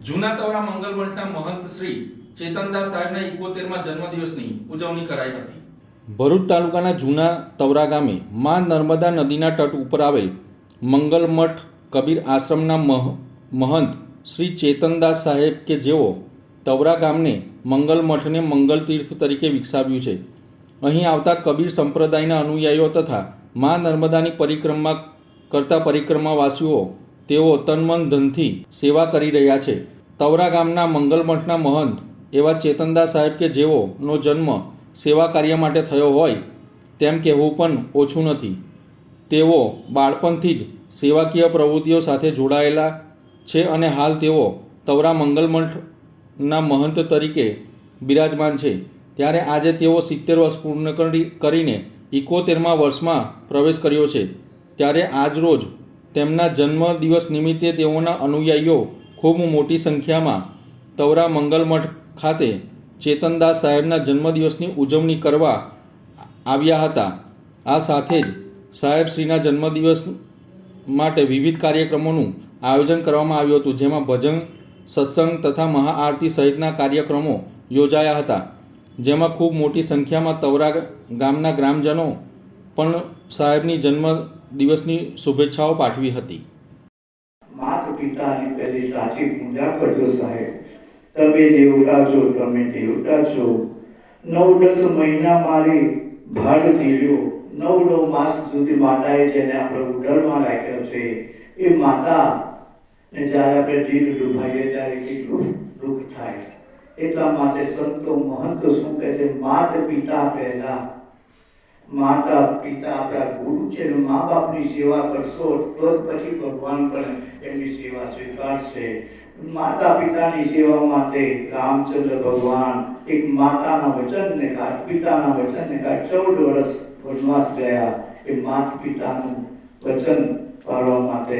જૂના તવરા મંગલ મઠના મહંત શ્રી ચેતનદાસ સાહેબના 71મા જન્મદિવસની ઉજવણી કરાઈ હતી. ભરૂચ તાલુકાના જૂના તવરા ગામે મા નર્મદા નદીના તટ ઉપર આવેલ મંગલ મઠ કબીર આશ્રમના મહંત શ્રી ચેતનદાસ સાહેબ કે જેઓ તવરા ગામને મંગલ મઠને મંગલ તીર્થ તરીકે વિકસાવ્યું છે. અહીં આવતા કબીર સંપ્રદાયના અનુયાયીઓ તથા મા નર્મદાની પરિક્રમા કરતા પરિક્રમાવાસીઓ તેઓ તનમન ધનથી સેવા કરી રહ્યા છે. તવરા ગામના મંગલ મઠના મહંત એવા ચેતનદાસ સાહેબ કે જેઓનો જન્મ સેવા કાર્ય માટે થયો હોય તેમ કહેવું પણ ઓછું નથી. તેઓ બાળપણથી જ સેવાકીય પ્રવૃત્તિઓ સાથે જોડાયેલા છે અને હાલ તેઓ તવરા મંગલ મઠના મહંત તરીકે બિરાજમાન છે. ત્યારે આજે તેઓ 70 વર્ષ પૂર્ણ કરીને 71મા વર્ષમાં પ્રવેશ કર્યો છે. ત્યારે આજરોજ તેમના જન્મદિવસ નિમિત્તે તેઓના અનુયાયીઓ ખૂબ મોટી સંખ્યામાં તવરા મંગલ મઠ ખાતે ચેતનદાસ સાહેબના જન્મદિવસની ઉજવણી કરવા આવ્યા હતા. આ સાથે જ સાહેબશ્રીના જન્મદિવસ માટે વિવિધ કાર્યક્રમોનું આયોજન કરવામાં આવ્યું હતું, જેમાં ભજન, સત્સંગ તથા મહાઆરતી સહિતના કાર્યક્રમો યોજાયા હતા, જેમાં ખૂબ મોટી સંખ્યામાં તવરા ગામના ગ્રામજનો પણ સાહેબની જન્મદિવસની શુભેચ્છાઓ પાઠવી હતી. માતા પિતાની પહેલી સાચી પૂજા કરજો સાહેબ. તમે દેવતા છો, તમે દેવતા છો. 9-10 મહિના મારી ભાડ જીવ્યો. 9 માસ સુધી માતાએ જેને આપણે ઉદરમાં રાખ્યો છે એ માતા ને જ્યારે આપણે દિલ ડૂબાઈએ ત્યારે કેટલું દુઃખ થાય. એટલા માટે સંતો મહંતો શું કહે છે, માતા પિતા પહેલા. માતા પિતા આપણા ગુરુ છે ને મા બાપની સેવા કરશો તો જ પછી ભગવાન પણ એમની સેવા સ્વીકારશે. માતા પિતાની સેવા માટે રામચંદ્ર ભગવાન એક માતાના વચનને કાઢ, પિતાના વચનને કાઢ 14 વર્ષ વનવાસ ગયા. એ માતા પિતાનું વચન પાળવા માટે